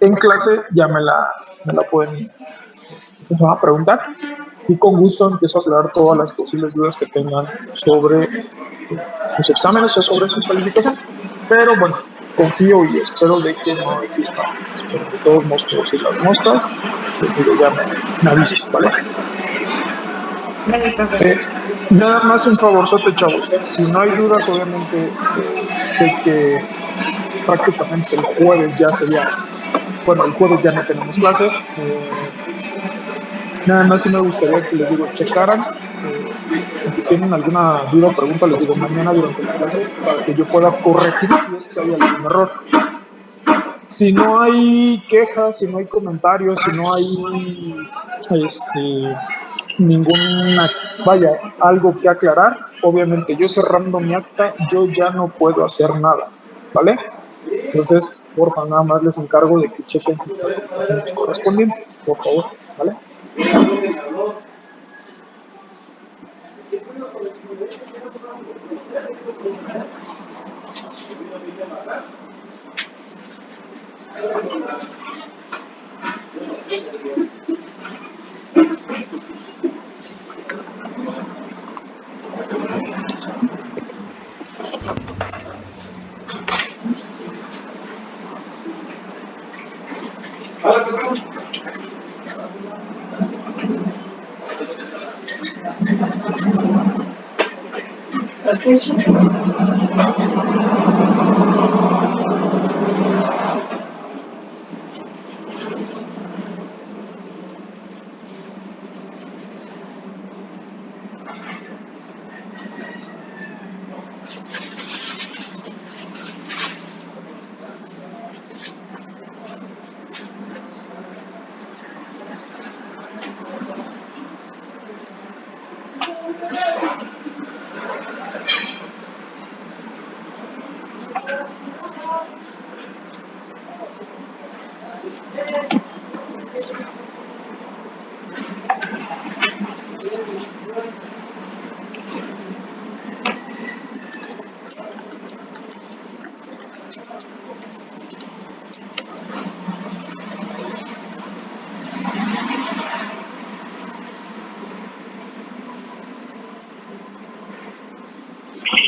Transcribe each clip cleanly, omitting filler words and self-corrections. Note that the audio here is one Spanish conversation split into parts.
en clase ya me la pueden preguntar y con gusto empiezo a aclarar todas las posibles dudas que tengan sobre sus exámenes o sobre su calificación. Pero bueno, confío y espero de que no exista. Espero de todos modos, por si las moscas, les digo, ya me avisan, ¿vale? Vale, profe. Eh, Nada más un favorzote, chavos. Si no hay dudas, obviamente sé que prácticamente el jueves ya sería, bueno, el jueves ya no tenemos clase. Nada más sí me gustaría que les digo, checaran. Y si tienen alguna duda o pregunta, les digo mañana durante la clase para que yo pueda corregir si es que hay algún error. Si no hay quejas, si no hay comentarios, si no hay ninguna, vaya, algo que aclarar, obviamente yo cerrando mi acta, yo ya no puedo hacer nada, ¿vale? Entonces, porfa, nada más les encargo de que chequen sus calificaciones correspondientes, por favor, ¿vale?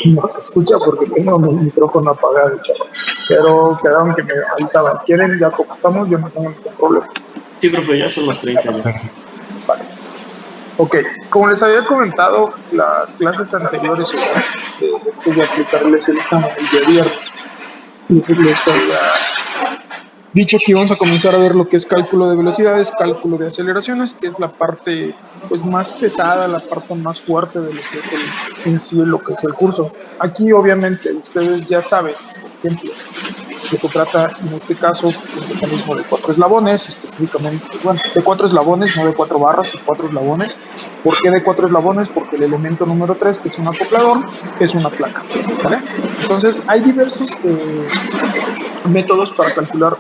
No se escucha porque tengo mi micrófono apagado, chaval. Pero quedaron que me avisaban. ¿Quieren? Ya comenzamos, yo no tengo ningún problema. Sí, profe, ya son las 30 ya. Vale. Ok, como les había comentado, las clases anteriores, después de aplicarles el examen el día viernes, les había dicho que íbamos a comenzar a ver lo que es cálculo de velocidades, cálculo de aceleraciones, que es la parte pues más pesada, la parte más fuerte de lo que es en sí lo que es el curso. Aquí obviamente ustedes ya saben, por ejemplo, que se trata en este caso un mecanismo de 4 eslabones, específicamente, bueno, de 4 eslabones, no de 4 barras, de 4 eslabones. ¿Por qué de 4 eslabones? Porque el elemento número 3, que es un acoplador, es una placa, ¿vale? Entonces, hay diversos métodos para calcular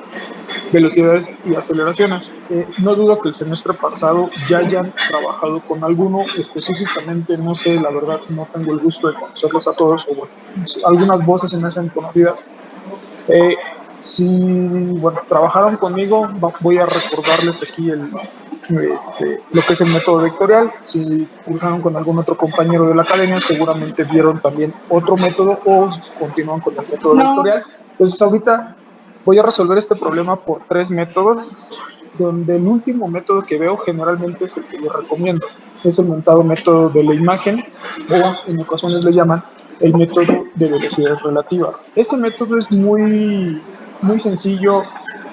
velocidades y aceleraciones. No dudo que el semestre pasado ya hayan trabajado con alguno específicamente, no sé, la verdad no tengo el gusto de conocerlos a todos, o bueno, algunas voces se me hacen conocidas. Eh, si, bueno, trabajaron conmigo, voy a recordarles aquí lo que es el método vectorial. Si cursaron con algún otro compañero de la academia, seguramente vieron también otro método o continúan con el método vectorial. Entonces, ahorita voy a resolver este problema por 3 métodos, donde el último método que veo generalmente es el que yo recomiendo. Es el mentado método de la imagen, o en ocasiones le llaman el método de velocidades relativas. Ese método es muy sencillo,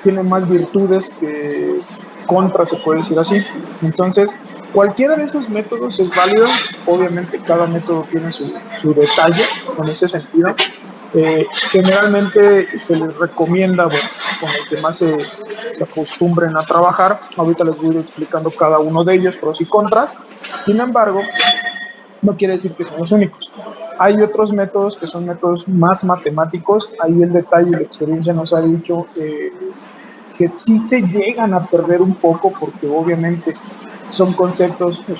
tiene más virtudes que contras, se puede decir así. Entonces, cualquiera de esos métodos es válido. Obviamente, cada método tiene su detalle en ese sentido. Generalmente se les recomienda, bueno, con el que más se acostumbren a trabajar. Ahorita les voy a ir explicando cada uno de ellos, pros y contras. Sin embargo, no quiere decir que sean los únicos. Hay otros métodos que son métodos más matemáticos. Ahí el detalle y la experiencia nos ha dicho que sí se llegan a perder un poco porque obviamente son conceptos, ¿cómo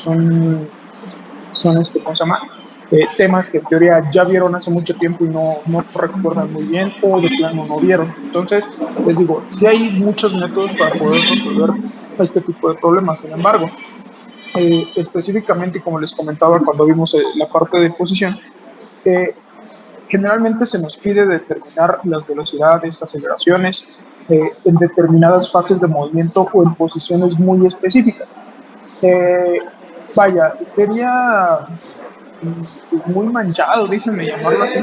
se llama? temas que en teoría ya vieron hace mucho tiempo y no recuerdan muy bien o de plano no vieron. Entonces, les digo, sí hay muchos métodos para poder resolver este tipo de problemas. Sin embargo, específicamente, como les comentaba cuando vimos la parte de posición, eh, generalmente se nos pide determinar las velocidades, aceleraciones en determinadas fases de movimiento o en posiciones muy específicas. Eh, vaya, sería pues, muy manchado, déjenme llamarlo así,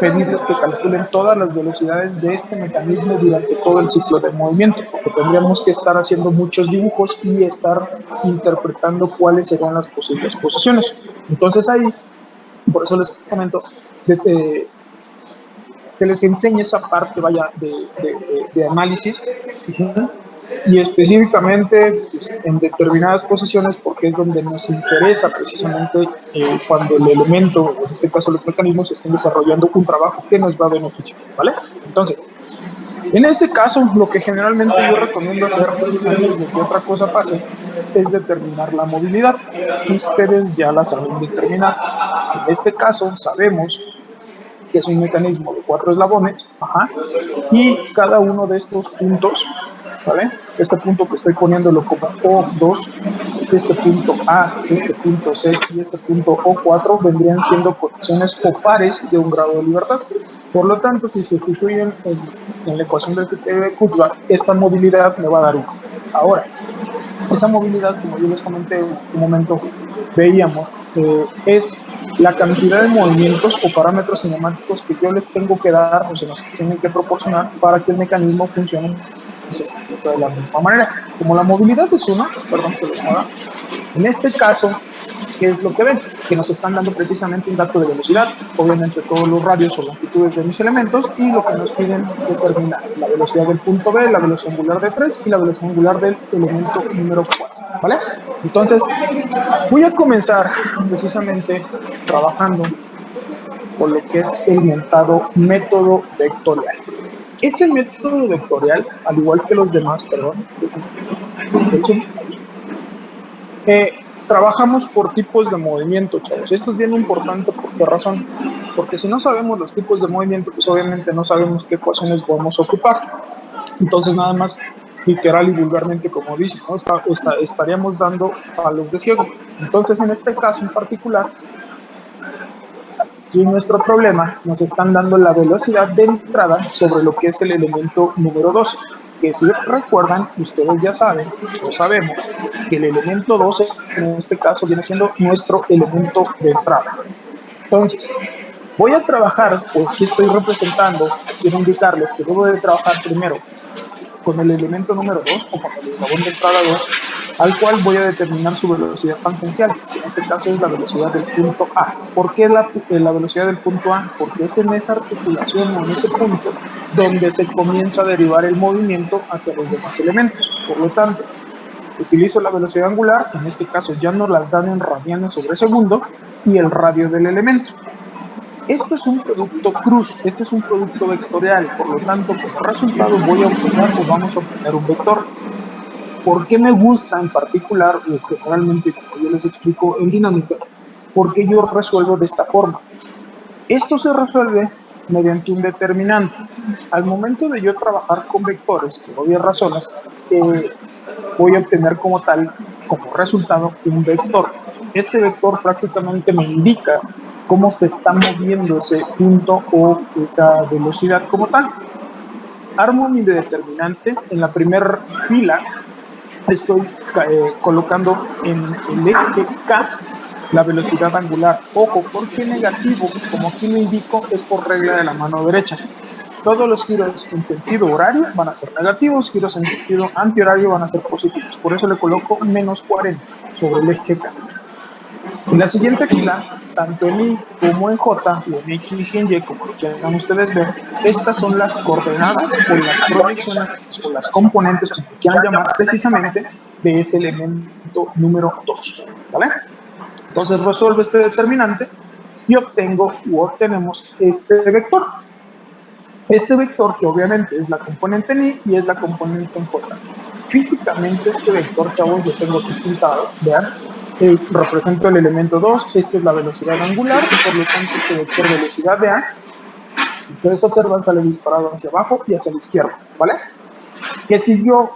pedirles que calculen todas las velocidades de este mecanismo durante todo el ciclo de movimiento, porque tendríamos que estar haciendo muchos dibujos y estar interpretando cuáles serían las posibles posiciones. Entonces ahí, por eso les comento, se les enseña esa parte, vaya, de análisis, y específicamente pues, en determinadas posiciones, porque es donde nos interesa precisamente cuando el elemento, o en este caso los mecanismos, estén desarrollando un trabajo que nos va a beneficiar, ¿vale? Entonces, en este caso, lo que generalmente yo recomiendo hacer antes de que otra cosa pase es determinar la movilidad. Ustedes ya la saben determinar. En este caso, sabemos que es un mecanismo de 4 eslabones, ajá, y cada uno de estos puntos, ¿vale? Este punto que estoy poniéndolo como O2, este punto A, este punto C y este punto O4 vendrían siendo condiciones o pares de un grado de libertad. Por lo tanto, si se sustituyen en la ecuación del criterio de Kurzweil, esta movilidad me va a dar 1. Ahora, esa movilidad, como yo les comenté en un momento, veíamos, es la cantidad de movimientos o parámetros cinemáticos que yo les tengo que dar o se nos tienen que proporcionar para que el mecanismo funcione de la misma manera. Como la movilidad es una, perdón que lo haga, en este caso, ¿qué es lo que ven? Que nos están dando precisamente un dato de velocidad, obviamente todos los radios o longitudes de mis elementos, y lo que nos piden determinar la velocidad del punto B, la velocidad angular de 3 y la velocidad angular del elemento número 4, ¿vale? Entonces, voy a comenzar precisamente trabajando con lo que es el mentado método vectorial. Ese método vectorial, al igual que los demás, perdón, trabajamos por tipos de movimiento, chavos. Esto es bien importante. ¿Por qué razón? Porque si no sabemos los tipos de movimiento, pues obviamente no sabemos qué ecuaciones vamos a ocupar. Entonces, nada más literal y vulgarmente, como dice, ¿no? Estaríamos dando palos de ciego. Entonces, en este caso en particular, aquí en nuestro problema, nos están dando la velocidad de entrada sobre lo que es el elemento número 2. Que si recuerdan, ustedes ya saben, o sabemos, que el elemento 2 en este caso viene siendo nuestro elemento de entrada. Entonces, voy a trabajar, o aquí estoy representando, quiero indicarles que debo de trabajar primero con el elemento número 2 o con el eslabón de entrada 2, al cual voy a determinar su velocidad tangencial, que en este caso es la velocidad del punto A. ¿Por qué la velocidad del punto A? Porque es en esa articulación o en ese punto donde se comienza a derivar el movimiento hacia los demás elementos. Por lo tanto, utilizo la velocidad angular, en este caso ya nos las dan en radianes sobre segundo, y el radio del elemento. Esto es un producto cruz, esto es un producto vectorial, por lo tanto, como resultado voy a obtener o vamos a obtener un vector. ¿Por qué me gusta en particular, o generalmente, como yo les explico en dinámica, porque yo resuelvo de esta forma? Esto se resuelve mediante un determinante. Al momento de yo trabajar con vectores, por obvias razones, voy a obtener como tal, como resultado, un vector. Ese vector prácticamente me indica cómo se está moviendo ese punto o esa velocidad como tal. Armo mi determinante. En la primera fila estoy colocando en el eje K la velocidad angular. Ojo, ¿por qué negativo? Como aquí lo indico, es por regla de la mano derecha. Todos los giros en sentido horario van a ser negativos, giros en sentido antihorario van a ser positivos. Por eso le coloco menos 40 sobre el eje K. En la siguiente fila, tanto en Y como en J, o en X y en Y, como lo quieran ustedes ver, estas son las coordenadas o las proyecciones o las componentes, como lo quieran llamar precisamente, de ese elemento número 2. ¿Vale? Entonces resuelvo este determinante y obtenemos este vector. Este vector que obviamente es la componente en Y y es la componente en J. Físicamente este vector, chavos, yo tengo aquí pintado, vean, represento el elemento 2, esta es la velocidad angular, y por lo tanto este vector velocidad de A, si ustedes observan, sale disparado hacia abajo y hacia la izquierda, ¿vale? Que si yo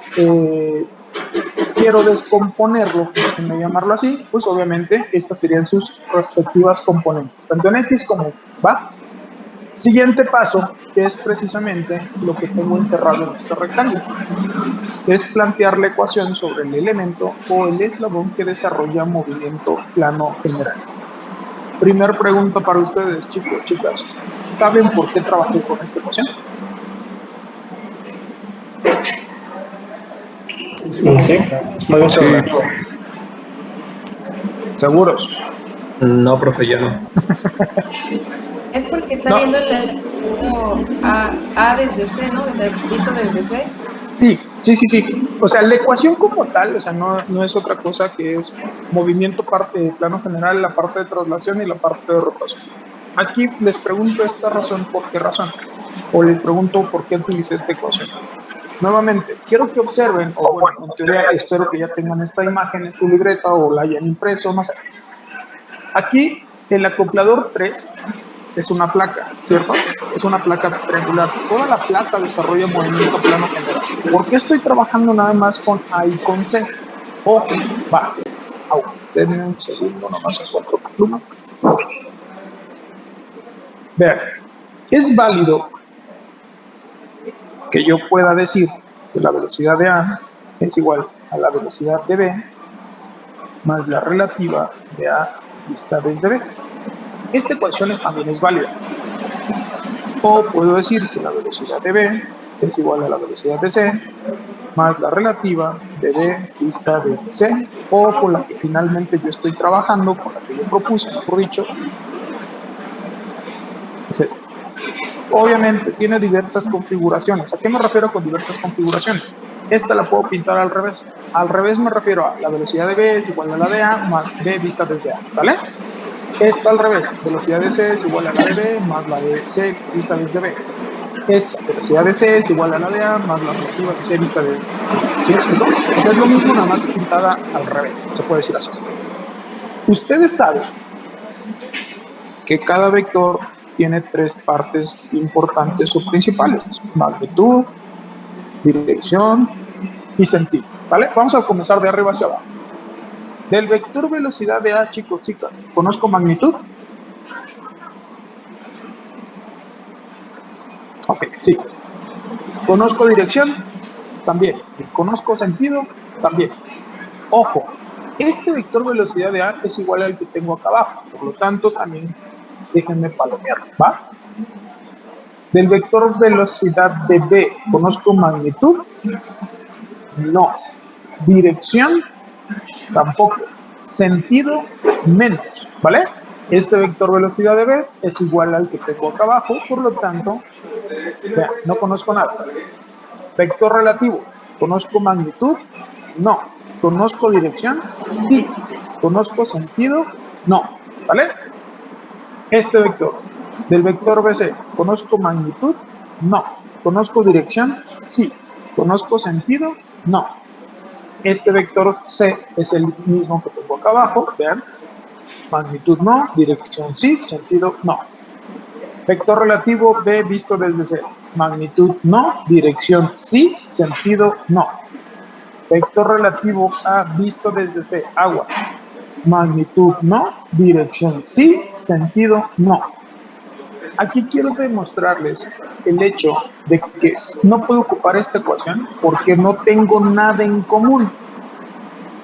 quiero descomponerlo, déjenme llamarlo así, pues obviamente estas serían sus respectivas componentes, tanto en X como ¿va? Siguiente paso, que es precisamente lo que tengo encerrado en este rectángulo, es plantear la ecuación sobre el elemento o el eslabón que desarrolla movimiento plano general. Primer pregunta para ustedes, chicos, chicas. ¿Saben por qué trabajé con esta ecuación? Sí. ¿Seguros? No, profe, yo no. Es porque está No. viendo el A desde C, ¿no? Visto desde C. Sí. O sea, la ecuación como tal, o sea, no es otra cosa que es movimiento parte de plano general, la parte de traslación y la parte de rotación. Aquí les pregunto esta razón, ¿por qué razón? O les pregunto por qué utilicé esta ecuación. Nuevamente, quiero que observen, o bueno, en teoría espero que ya tengan esta imagen en su libreta o la hayan impreso, no sé. Aquí, el acoplador 3 es una placa, ¿cierto? Es una placa triangular. Toda la placa desarrolla movimiento plano general. ¿Por qué estoy trabajando nada más con A y con C? Ojo, va. Denme un segundo, nomás encuentro la pluma. Vean, es válido que yo pueda decir que la velocidad de A es igual a la velocidad de B más la relativa de A vista desde B. Esta ecuación también es válida. O puedo decir que la velocidad de B es igual a la velocidad de C más la relativa de B vista desde C, o con la que finalmente yo estoy trabajando, con la que yo propuse, mejor dicho, es esta. Obviamente tiene diversas configuraciones. ¿A qué me refiero con diversas configuraciones? Esta la puedo pintar al revés. Al revés me refiero a la velocidad de B es igual a la de A más B vista desde A, ¿vale? Esta al revés, velocidad de C es igual a la de B más la de C vista desde B. Esta velocidad de C es igual a la de A más la relativa de C vista de B. ¿Sí me explico? O sea, es lo mismo, nada más pintada al revés, se puede decir así. Ustedes saben que cada vector tiene tres partes importantes o principales: magnitud, dirección y sentido, ¿vale? Vamos a comenzar de arriba hacia abajo. Del vector velocidad de A, chicos, chicas, ¿conozco magnitud? Ok, sí. ¿Conozco dirección? También. ¿Conozco sentido? También. Ojo, este vector velocidad de A es igual al que tengo acá abajo, por lo tanto también déjenme palomear, ¿va? Del vector velocidad de B, ¿conozco magnitud? No. Dirección, tampoco. Sentido, menos, ¿vale? Este vector velocidad de B es igual al que tengo acá abajo, por lo tanto, vean, no conozco nada. Vector relativo, ¿conozco magnitud? No. ¿Conozco dirección? Sí. ¿Conozco sentido? No, ¿vale? Este vector, del vector BC, ¿conozco magnitud? No. ¿Conozco dirección? Sí. ¿Conozco sentido? No. Este vector C es el mismo que tengo acá abajo, vean. Magnitud no, dirección sí, sentido no. Vector relativo B visto desde C. Magnitud no, dirección sí, sentido no. Vector relativo A visto desde C, aguas. Magnitud no, dirección sí, sentido no. Aquí quiero demostrarles el hecho de que no puedo ocupar esta ecuación porque no tengo nada en común,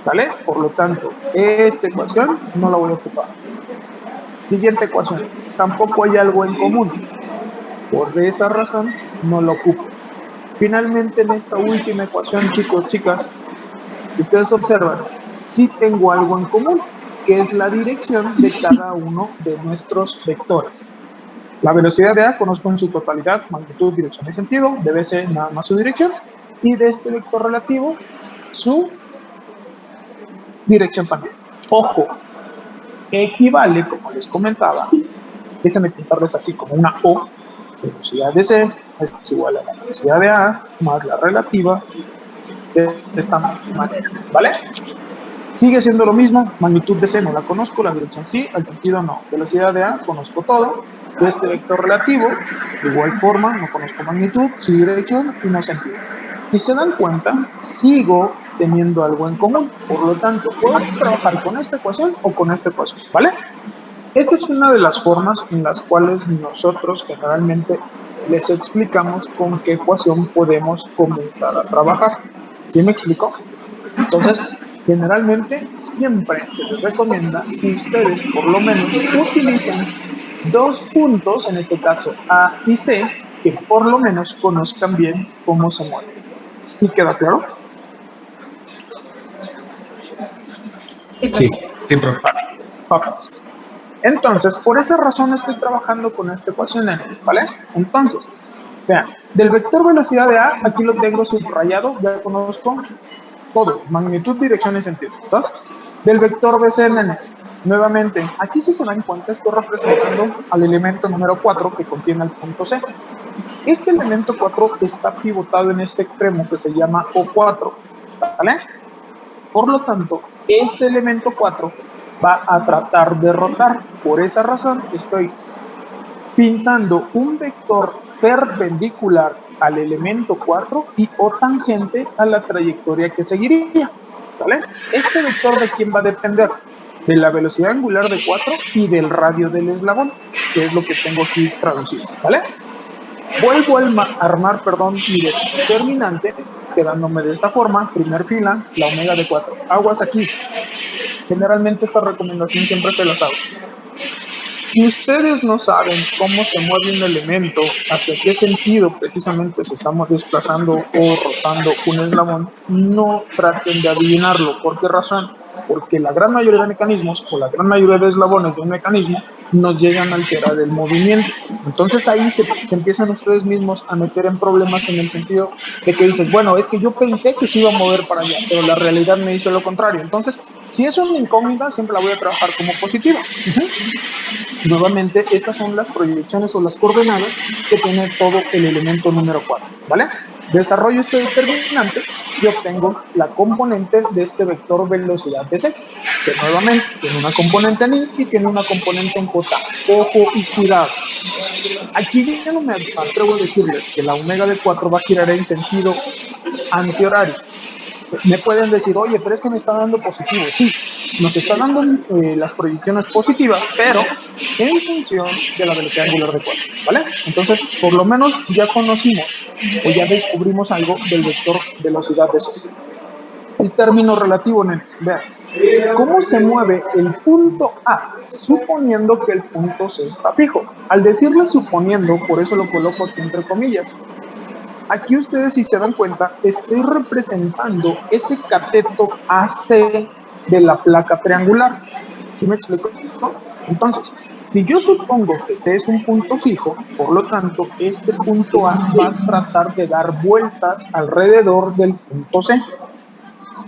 ¿vale? Por lo tanto, esta ecuación no la voy a ocupar. Siguiente ecuación, tampoco hay algo en común. Por esa razón, no la ocupo. Finalmente, en esta última ecuación, chicos, chicas, si ustedes observan, sí tengo algo en común, que es la dirección de cada uno de nuestros vectores. La velocidad de A conozco en su totalidad, magnitud, dirección y sentido, de BC nada más su dirección, y de este vector relativo, su dirección también. Ojo, equivale, como les comentaba, déjenme pintarles así como una O, velocidad de C es igual a la velocidad de A más la relativa de esta manera, ¿vale? Sigue siendo lo mismo, magnitud de C no la conozco, la dirección sí, el sentido no. Velocidad de A conozco todo, de este vector relativo, de igual forma, no conozco magnitud, sí dirección y no sentido. Si se dan cuenta, sigo teniendo algo en común, por lo tanto, puedo trabajar con esta ecuación o con esta ecuación, ¿vale? Esta es una de las formas en las cuales nosotros generalmente les explicamos con qué ecuación podemos comenzar a trabajar. ¿Sí me explico? Entonces, generalmente siempre se les recomienda que ustedes por lo menos utilicen dos puntos, en este caso A y C, que por lo menos conozcan bien cómo se mueven. ¿Sí queda claro? Sí, Sí, profe. sí, profe. Papas. Entonces, por esa razón estoy trabajando con esta ecuación N, ¿vale? Entonces, vean, del vector velocidad de A, aquí lo tengo subrayado, ya conozco todo, magnitud, dirección y sentido, ¿sabes? Del vector BC en N. Nuevamente, aquí si se dan cuenta, estoy representando al elemento número 4 que contiene el punto C. Este elemento 4 está pivotado en este extremo que se llama O4, ¿vale? Por lo tanto, este elemento 4 va a tratar de rotar. Por esa razón, estoy pintando un vector perpendicular al elemento 4 y o tangente a la trayectoria que seguiría. ¿Vale? Este vector ¿de quién va a depender? De la velocidad angular de 4 y del radio del eslabón, que es lo que tengo aquí traducido. ¿Vale? Vuelvo a armar, mi determinante, quedándome de esta forma, primer fila, la omega de 4. Aguas aquí. Generalmente esta recomendación siempre se las hago. Si ustedes no saben cómo se mueve un elemento, hacia qué sentido precisamente se estamos desplazando o rotando un eslabón, no traten de adivinarlo. ¿Por qué razón? Porque la gran mayoría de mecanismos o la gran mayoría de eslabones de un mecanismo nos llegan a alterar el movimiento. Entonces ahí se empiezan ustedes mismos a meter en problemas en el sentido de que dices, bueno, es que yo pensé que se iba a mover para allá, pero la realidad me hizo lo contrario. Entonces, si es una incógnita, siempre la voy a trabajar como positiva. Nuevamente, estas son las proyecciones o las coordenadas que tiene todo el elemento número 4, ¿vale? Desarrollo este determinante y obtengo la componente de este vector velocidad de C, que nuevamente tiene una componente en I y tiene una componente en J. Ojo y cuidado. Aquí ya no me atrevo a decirles que la omega de 4 va a girar en sentido antihorario. Me pueden decir, oye, pero es que me está dando positivo. Sí, nos está dando las proyecciones positivas, pero en función de la velocidad angular de 4, ¿vale? Entonces, por lo menos ya conocimos o ya descubrimos algo del vector velocidad de eso. El término relativo, nenes, vean, ¿cómo se mueve el punto A suponiendo que el punto C está fijo? Al decirle suponiendo, por eso lo coloco aquí entre comillas. Aquí ustedes, si se dan cuenta, estoy representando ese cateto AC de la placa triangular. ¿Sí me explico? Entonces, si yo supongo que C es un punto fijo, por lo tanto, este punto A va a tratar de dar vueltas alrededor del punto C.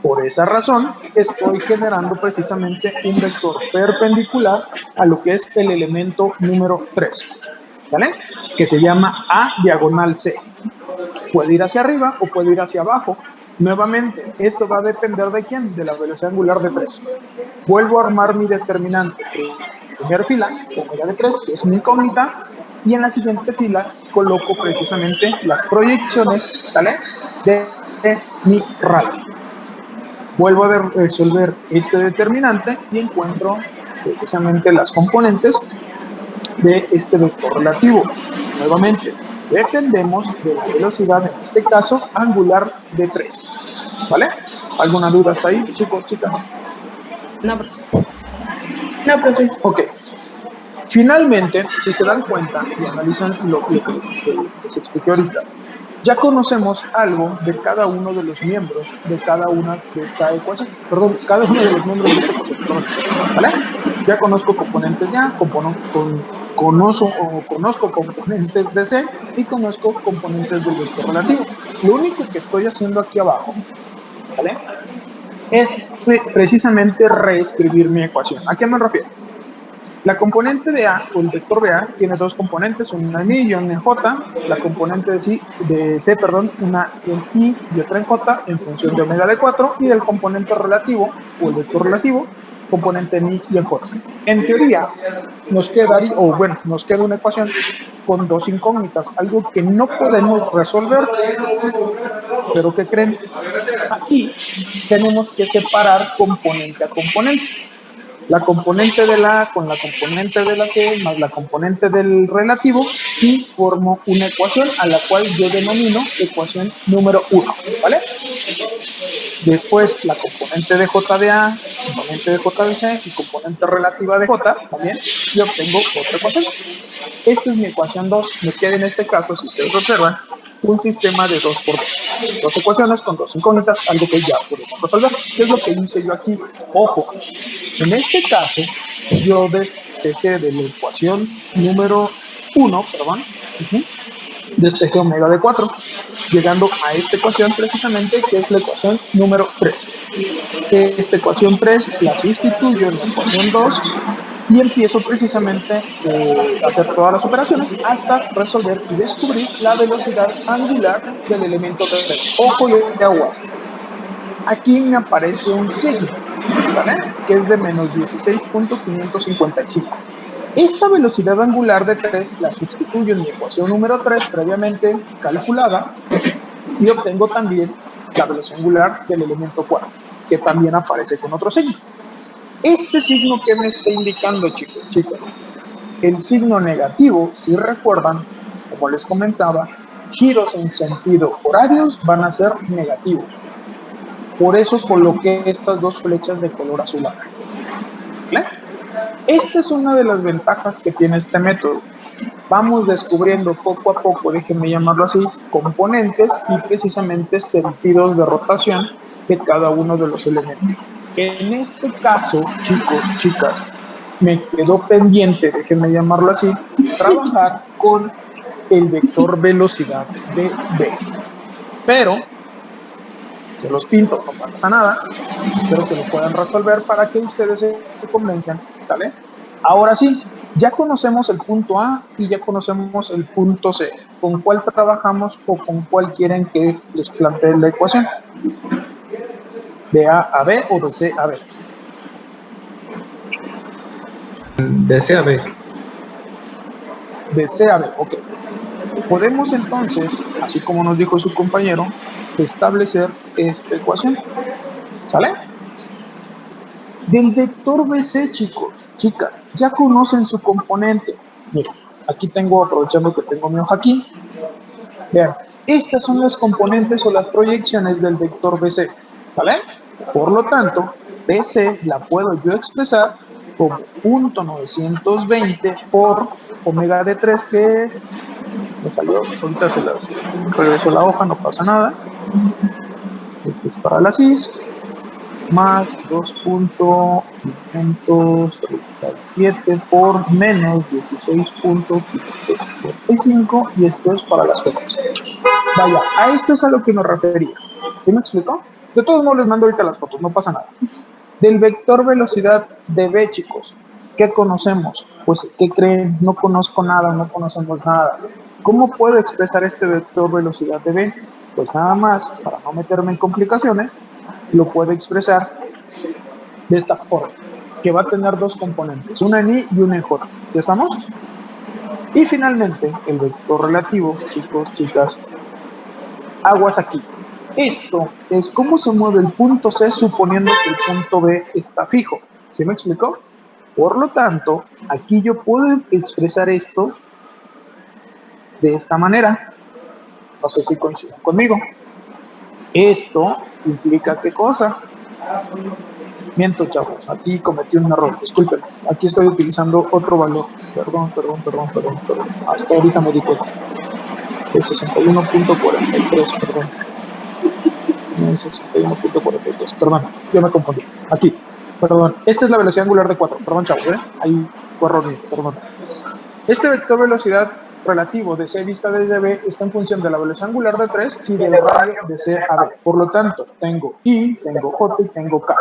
Por esa razón, estoy generando precisamente un vector perpendicular a lo que es el elemento número 3, ¿vale? Que se llama A diagonal C. Puede ir hacia arriba o puede ir hacia abajo. Nuevamente, esto va a depender de quién, de la velocidad angular de 3. Vuelvo a armar mi determinante. Primera fila, omega de 3, que es mi incógnita, y en la siguiente fila coloco precisamente las proyecciones, ¿vale? De mi radio. Vuelvo a resolver este determinante y encuentro precisamente las componentes de este vector relativo. Nuevamente, dependemos de la velocidad, en este caso, angular de 3. ¿Vale? ¿Alguna duda hasta ahí, chicos, chicas? No, profe. No, profe. Ok. Finalmente, si se dan cuenta y analizan lo que les expliqué ahorita, ya conocemos algo de cada uno de los miembros de cada una de esta ecuación. Perdón, cada uno de los miembros de esta ecuación. Perdón, ¿vale? Ya conozco componentes ya, conozco componentes de C y conozco componentes del vector relativo. Lo único que estoy haciendo aquí abajo, ¿vale? Es precisamente reescribir mi ecuación. ¿A qué me refiero? La componente de A o el vector BA tiene dos componentes, una en I y una en J. La componente de C, una en I y otra en J en función de omega de 4, y el componente relativo o el vector relativo, componente en I y en J. En teoría, nos queda una ecuación con dos incógnitas, algo que no podemos resolver, pero ¿qué creen? Aquí tenemos que separar componente a componente. La componente de la A con la componente de la C más la componente del relativo, y formo una ecuación a la cual yo denomino ecuación número 1, ¿vale? Después la componente de J de A, componente de J de C y componente relativa de J también, y obtengo otra ecuación. Esta es mi ecuación 2. Me queda en este caso, si ustedes observan, un sistema de 2 por 2. Dos ecuaciones con dos incógnitas, algo que ya podemos resolver. ¿Qué es lo que hice yo aquí? Ojo, en este caso, yo despejé de la ecuación número 1, despejé omega de 4, llegando a esta ecuación precisamente, que es la ecuación número 3. Esta ecuación 3 la sustituyo en la ecuación 2 y empiezo precisamente a hacer todas las operaciones hasta resolver y descubrir la velocidad angular del elemento 3. Ojo y aguas. Aquí me aparece un signo, ¿vale? Que es de menos 16.555. Esta velocidad angular de 3 la sustituyo en mi ecuación número 3 previamente calculada y obtengo también la velocidad angular del elemento 4, que también aparece con otro signo. Este signo que me está indicando, chicos, chicas, el signo negativo, si recuerdan, como les comentaba, giros en sentido horarios van a ser negativos. Por eso coloqué estas dos flechas de color azul acá. ¿Vale? Esta es una de las ventajas que tiene este método. Vamos descubriendo poco a poco, déjenme llamarlo así, componentes y precisamente sentidos de rotación de cada uno de los elementos. En este caso, chicos, chicas, me quedó pendiente, déjenme llamarlo así, trabajar con el vector velocidad de B. Pero se los pinto, no pasa nada. Espero que lo puedan resolver para que ustedes se convenzan, ¿vale? Ahora sí, ya conocemos el punto A y ya conocemos el punto C. ¿Con cuál trabajamos o con cuál quieren que les plantee la ecuación? ¿De A a B o de C a B? De C a B. De C a B, ok. Podemos entonces, así como nos dijo su compañero, establecer esta ecuación. ¿Sale? Del vector BC, chicos, chicas, ya conocen su componente. Miren, aquí tengo, aprovechando que tengo mi hoja aquí, vean, estas son las componentes o las proyecciones del vector BC, ¿sale? Por lo tanto, BC la puedo yo expresar como 0.920 por omega de 3, que me salió, ahorita se las regreso la hoja, no pasa nada. Esto es para la CIS, más 2.537 por menos 16.555, y esto es para las fotos. Vaya, a esto es a lo que me refería. ¿Sí me explicó? De todos modos les mando ahorita las fotos, no pasa nada. Del vector velocidad de B, chicos, ¿qué conocemos? Pues, ¿qué creen? No conozco nada, no conocemos nada. ¿Cómo puedo expresar este vector velocidad de B? Pues nada más, para no meterme en complicaciones, lo puedo expresar de esta forma, que va a tener dos componentes, una en I y una en J. ¿Sí estamos? Y finalmente, el vector relativo, chicos, chicas, aguas aquí. Esto es cómo se mueve el punto C suponiendo que el punto B está fijo. ¿Sí me explicó? Por lo tanto, aquí yo puedo expresar esto de esta manera. No sé si coinciden conmigo. Esto implica ¿qué cosa? Miento, chavos, aquí cometí un error, disculpen. Aquí estoy utilizando otro valor. Perdón. Hasta ahorita me di cuenta. De 61.43, perdón. 61.43, perdón, yo me confundí. Aquí, perdón. Esta es la velocidad angular de 4. Perdón, chavos, ahí fue error mío, perdón. Este vector velocidad relativo de C vista desde B está en función de la velocidad angular de 3 y del radio de C a B. Por lo tanto, tengo I, tengo J y tengo K.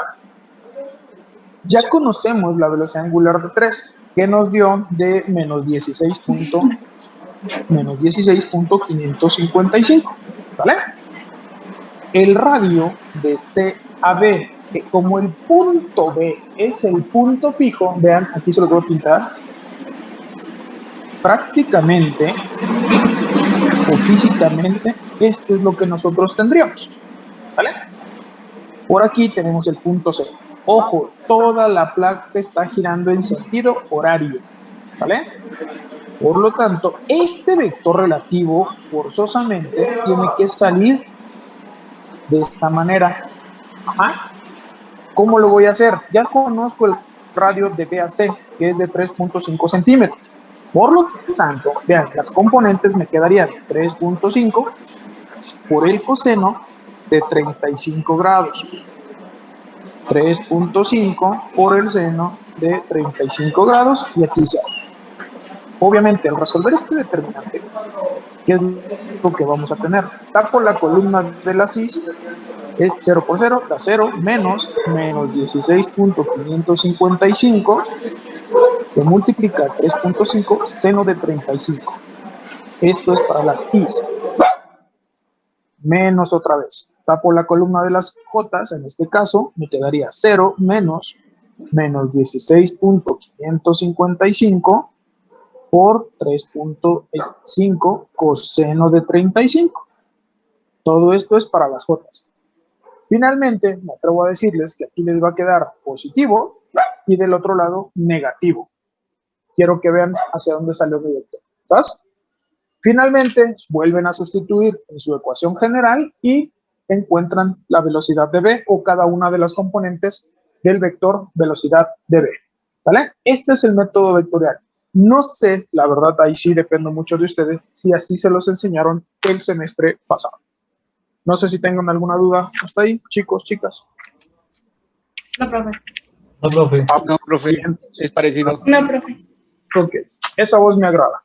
Ya conocemos la velocidad angular de 3. que nos dio de menos 16.555, ¿vale? El radio de C a B, que como el punto B es el punto fijo, vean, aquí se lo voy a pintar, prácticamente o físicamente, esto es lo que nosotros tendríamos, ¿vale? Por aquí tenemos el punto C. Ojo, toda la placa está girando en sentido horario, ¿vale? Por lo tanto, este vector relativo forzosamente tiene que salir de esta manera. Ajá. ¿Cómo lo voy a hacer? Ya conozco el radio de B a C, que es de 3.5 centímetros. Por lo tanto, vean, las componentes me quedarían 3.5 por el coseno de 35 grados. 3.5 por el seno de 35 grados y aquí se. Obviamente, al resolver este determinante, ¿qué es lo que vamos a tener? Tapo la columna de la cis, es 0 por 0, da 0, menos 16.555, que multiplica 3.5, seno de 35. Esto es para las is. Menos otra vez. Tapo la columna de las jotas, en este caso, me quedaría 0 menos 16.555 por 3.5 coseno de 35. Todo esto es para las jotas. Finalmente, me atrevo a decirles que aquí les va a quedar positivo y del otro lado negativo. Quiero que vean hacia dónde salió mi vector. ¿Estás? Finalmente, vuelven a sustituir en su ecuación general y encuentran la velocidad de B o cada una de las componentes del vector velocidad de B. ¿Vale? Este es el método vectorial. No sé, la verdad, ahí sí dependo mucho de ustedes, si así se los enseñaron el semestre pasado. No sé si tengan alguna duda hasta ahí, chicos, chicas. No, profe. No, profe. No, profe, es parecido. No, profe. Ok, esa voz me agrada.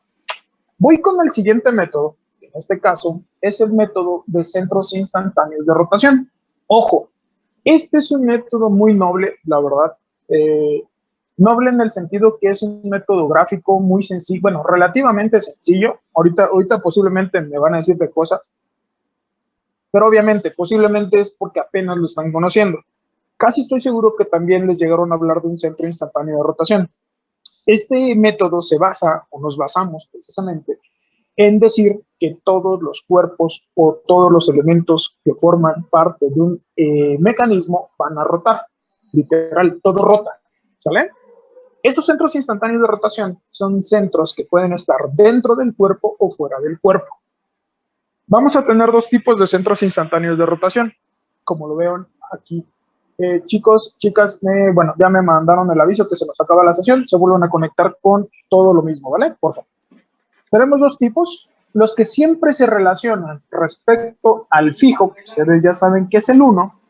Voy con el siguiente método, que en este caso es el método de centros instantáneos de rotación. Ojo, este es un método muy noble, la verdad. Noble en el sentido que es un método gráfico muy sencillo, bueno, relativamente sencillo. Ahorita posiblemente me van a decir de cosas, pero obviamente, posiblemente es porque apenas lo están conociendo. Casi estoy seguro que también les llegaron a hablar de un centro instantáneo de rotación. Este método se basa, o nos basamos precisamente, en decir que todos los cuerpos o todos los elementos que forman parte de un mecanismo van a rotar. Literal, todo rota, ¿sale? Estos centros instantáneos de rotación son centros que pueden estar dentro del cuerpo o fuera del cuerpo. Vamos a tener dos tipos de centros instantáneos de rotación, como lo veo aquí. Chicos, chicas, bueno, ya me mandaron el aviso que se nos acaba la sesión, se vuelven a conectar con todo lo mismo, ¿vale? Por favor. Tenemos dos tipos, los que siempre se relacionan respecto al fijo, que ustedes ya saben que es el 1,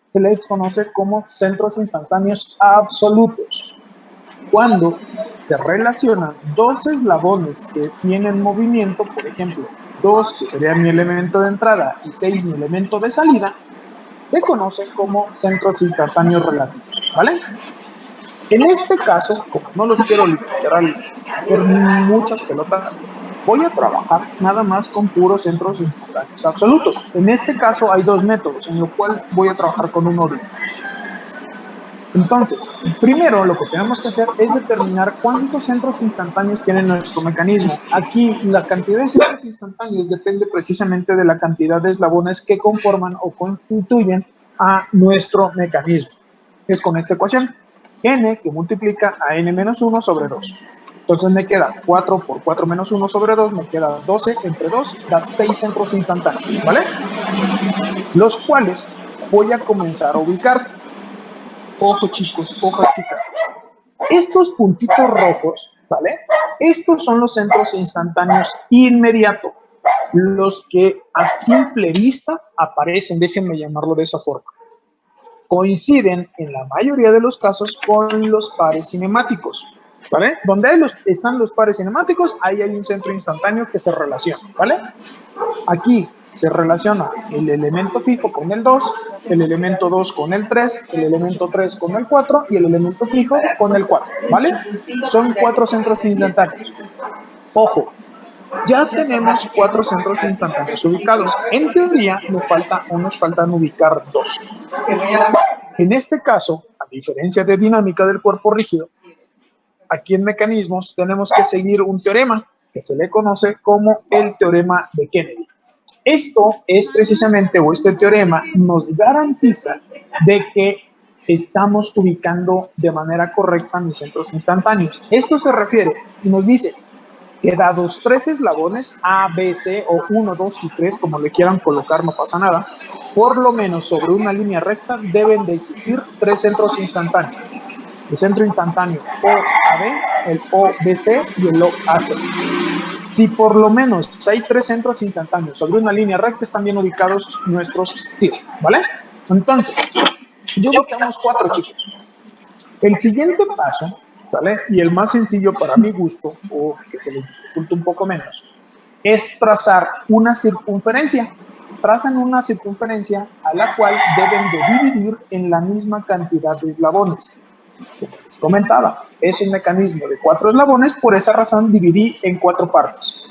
se les conoce como centros instantáneos absolutos. Cuando se relacionan dos eslabones que tienen movimiento, por ejemplo, 2 que sería mi elemento de entrada y 6 mi elemento de salida, se conocen como centros instantáneos relativos, ¿vale? En este caso, como no los quiero literal hacer muchas pelotas, voy a trabajar nada más con puros centros instantáneos absolutos. En este caso hay dos métodos, en lo cual voy a trabajar con uno de ellos. Entonces, primero lo que tenemos que hacer es determinar cuántos centros instantáneos tiene nuestro mecanismo. Aquí la cantidad de centros instantáneos depende precisamente de la cantidad de eslabones que conforman o constituyen a nuestro mecanismo. Es con esta ecuación, n que multiplica a n menos 1 sobre 2. Entonces me queda 4 por 4 menos 1 sobre 2, me queda 12 entre 2, da 6 centros instantáneos, ¿vale? Los cuales voy a comenzar a ubicar. Ojo chicos, ojo chicas. Estos puntitos rojos, ¿vale? Estos son los centros instantáneos inmediatos, los que a simple vista aparecen, déjenme llamarlo de esa forma. Coinciden en la mayoría de los casos con los pares cinemáticos, ¿vale? Donde están los pares cinemáticos, ahí hay un centro instantáneo que se relaciona, ¿vale? Aquí, Se relaciona el elemento fijo con el 2, el elemento 2 con el 3, el elemento 3 con el 4 y el elemento fijo con el 4, ¿vale? Son 4 centros instantáneos. Ojo, ya tenemos 4 centros instantáneos ubicados. En teoría, nos faltan ubicar 2. En este caso, a diferencia de dinámica del cuerpo rígido, aquí en mecanismos tenemos que seguir un teorema que se le conoce como el teorema de Kennedy. Esto es precisamente, o este teorema nos garantiza de que estamos ubicando de manera correcta mis centros instantáneos. Esto se refiere y nos dice que dados 3 eslabones, A, B, C o 1, 2 y 3, como le quieran colocar, no pasa nada, por lo menos sobre una línea recta deben de existir 3 centros instantáneos. El centro instantáneo OAB, el OBC y el OAC. Si por lo menos hay 3 centros instantáneos sobre una línea recta, están bien ubicados nuestros círculos, ¿vale? Entonces, yo ubicamos 4, chicos. El siguiente paso, ¿sale? Y el más sencillo para mi gusto, o que se les dificulte un poco menos, es trazar una circunferencia. Trazan una circunferencia a la cual deben de dividir en la misma cantidad de eslabones. Como les comentaba, es un mecanismo de 4 eslabones, por esa razón dividí en 4 partes.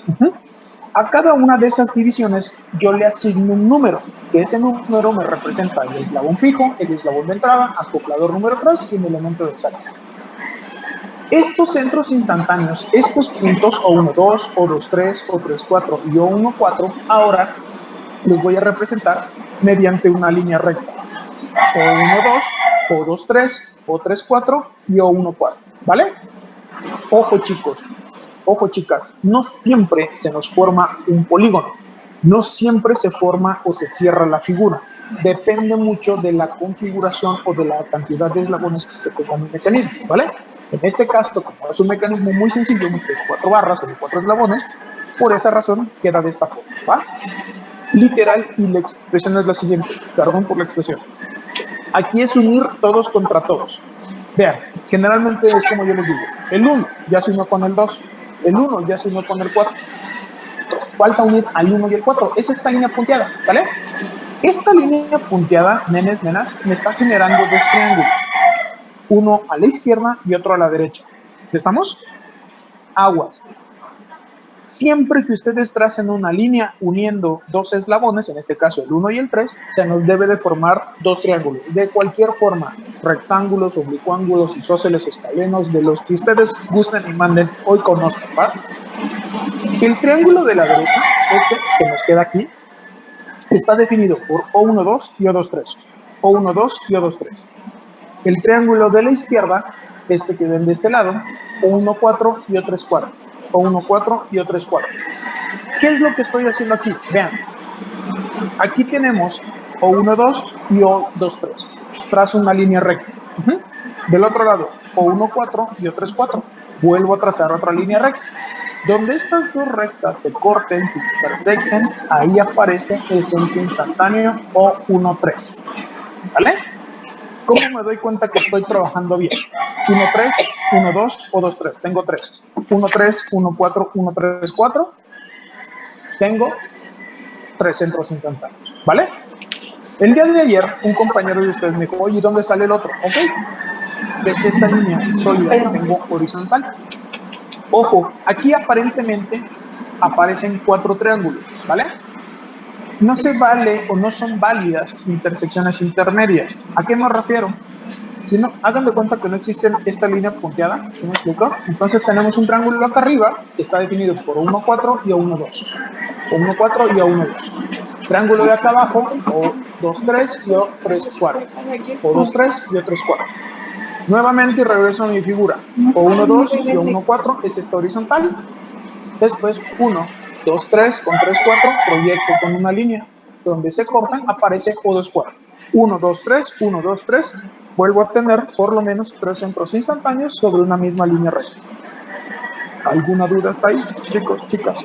A cada una de esas divisiones yo le asigno un número, que ese número me representa el eslabón fijo, el eslabón de entrada, acoplador número 3 y un elemento de salida. Estos centros instantáneos, estos puntos O1, 2, O2, 3, O3, 4 y O1, 4, ahora los voy a representar mediante una línea recta. O1, 2, O2, 3, O3, 4 y O1, 4, ¿vale? Ojo, chicos, ojo, chicas, no siempre se nos forma un polígono, no siempre se forma o se cierra la figura. Depende mucho de la configuración o de la cantidad de eslabones que tenga el mecanismo, ¿vale? En este caso, como es un mecanismo muy sencillo, de 4 barras o de 4 eslabones, por esa razón queda de esta forma, ¿va? Literal, y la expresión es la siguiente, perdón por la expresión. Aquí es unir todos contra todos. Vean, generalmente es como yo les digo, el 1 ya se unió con el 2, el 1 ya se unió con el 4, falta unir al 1 y el 4, es esta línea punteada, ¿vale? Esta línea punteada, nenes, nenas, me está generando 2 triángulos, uno a la izquierda y otro a la derecha. ¿Sí estamos? Aguas. Siempre que ustedes tracen una línea uniendo 2 eslabones, en este caso el 1 y el 3, se nos debe de formar 2 triángulos, de cualquier forma, rectángulos, oblicuángulos, isósceles, escalenos, de los que ustedes gusten y manden, hoy conozcan, ¿va? El triángulo de la derecha, este que nos queda aquí, está definido por O1, 2 y O2, 3, O1, 2 y O2, 3. El triángulo de la izquierda, este que ven de este lado, O1, 4 y O3, 4. O1, 4 y O3, 4. ¿Qué es lo que estoy haciendo aquí? Vean, aquí tenemos O1, 2 y O2, 3. Trazo una línea recta. Del otro lado, O1, 4 y O3, 4. Vuelvo a trazar otra línea recta. Donde estas dos rectas se corten, se intersecten, ahí aparece el centro instantáneo O1, 3. ¿Vale? ¿Cómo me doy cuenta que estoy trabajando bien? 1, 3, 1, 2, O2, 3. Tengo 3. 1, 3, 1, 4, 1, 3, 4. Tengo 3 centros instantáneos. ¿Vale? El día de ayer, un compañero de ustedes me dijo, oye, ¿dónde sale el otro? Ok. Desde esta línea sólida que tengo horizontal. Ojo, aquí aparentemente aparecen 4 triángulos. ¿Vale? No se vale o no son válidas intersecciones intermedias. ¿A qué me refiero? Si no, hagan de cuenta que no existe esta línea punteada, ¿sí me explico? Entonces tenemos un triángulo acá arriba que está definido por O1, 4 y O1, 2. O1, 4 y O1, 2. Triángulo de acá abajo, O2, 3 y O3, 4. O2, 3 y O3, 4. Nuevamente regreso a mi figura. O1, 2 y O1, 4 es esta horizontal. Después 1, 2, 3 con 3, 4, proyecto con una línea. Donde se cortan aparece O2, 4. 1, 2, 3, 1, 2, 3. Vuelvo a tener por lo menos 3 centros instantáneos sobre una misma línea recta. ¿Alguna duda hasta ahí, chicos, chicas?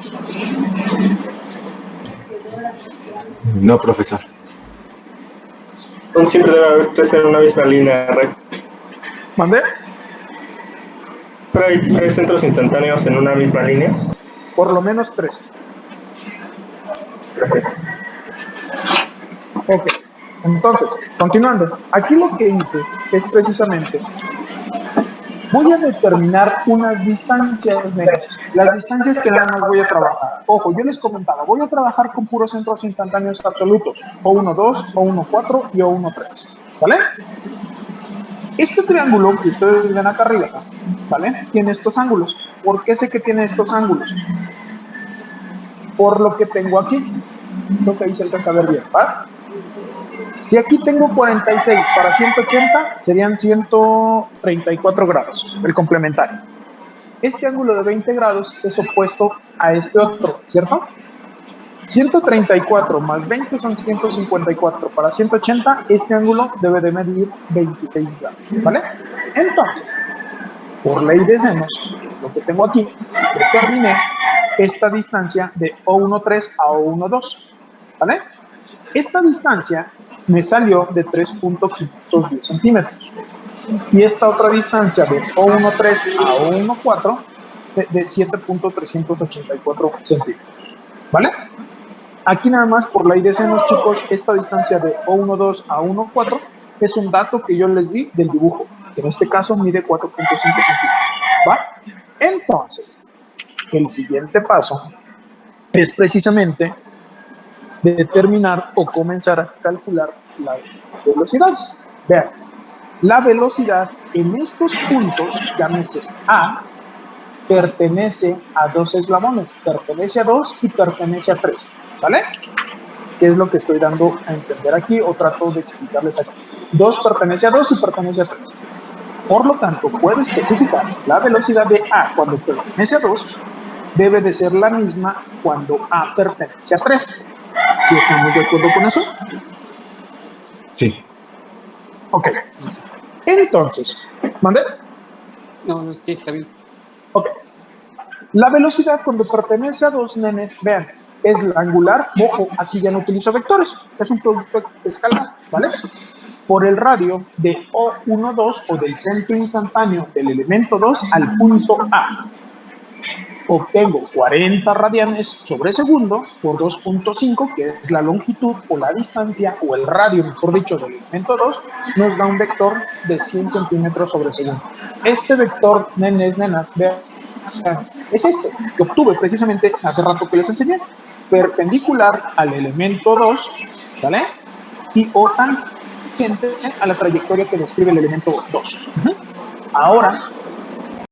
No, profesor. Siempre debe haber 3 en una misma línea recta. ¿Mandé? Pero hay 3 centros instantáneos en una misma línea. Por lo menos 3. Gracias. Ok, entonces, continuando. Aquí lo que hice es precisamente, voy a determinar unas distancias, nenas. Las distancias que nada más voy a trabajar. Ojo, yo les comentaba, voy a trabajar con puros centros instantáneos absolutos. O1,2, O1,4 y O1,3. ¿Vale? Este triángulo que ustedes ven acá arriba, ¿sale? Tiene estos ángulos. ¿Por qué sé que tiene estos ángulos? Por lo que tengo aquí. Creo que ahí se alcanza a ver bien, ¿va? Si aquí tengo 46 para 180, serían 134 grados, el complementario. Este ángulo de 20 grados es opuesto a este otro, ¿cierto? 134 más 20 son 154. Para 180, este ángulo debe de medir 26 grados, ¿vale? Entonces, por ley de senos, lo que tengo aquí, determiné esta distancia de O13 a O12, ¿vale? Esta distancia me salió de 3.510 centímetros. Y esta otra distancia de O13 a O14 de 7.384 centímetros. ¿Vale? Aquí nada más por ley de senos, chicos, esta distancia de O12 a O14 es un dato que yo les di del dibujo, que en este caso mide 4.5 centímetros. ¿Va? Entonces, el siguiente paso es precisamente determinar o comenzar a calcular las velocidades. Vean, la velocidad en estos puntos, llámese A, pertenece a dos eslabones, pertenece a 2 y pertenece a 3, ¿vale? ¿Qué es lo que estoy dando a entender aquí o trato de explicarles aquí? 2 pertenece a 2 y pertenece a 3. Por lo tanto, puedo especificar la velocidad de A cuando pertenece a 2 debe de ser la misma cuando A pertenece a 3. ¿Sí estamos de acuerdo con eso? Sí. Ok. Entonces, ¿mande? No, sí, está bien. Ok. La velocidad cuando pertenece a 2, nenes, vean, es la angular. Ojo, aquí ya no utilizo vectores, es un producto escalar, ¿vale? Por el radio de O12 o del centro instantáneo del elemento 2 al punto A. Obtengo 40 radianes sobre segundo por 2.5, que es la longitud o la distancia o el radio, mejor dicho, del elemento 2, nos da un vector de 100 centímetros sobre segundo. Este vector, nenes, nenas, vean, es este, que obtuve precisamente hace rato que les enseñé, perpendicular al elemento 2, ¿sale? Y o tangente a la trayectoria que describe el elemento 2. Ahora,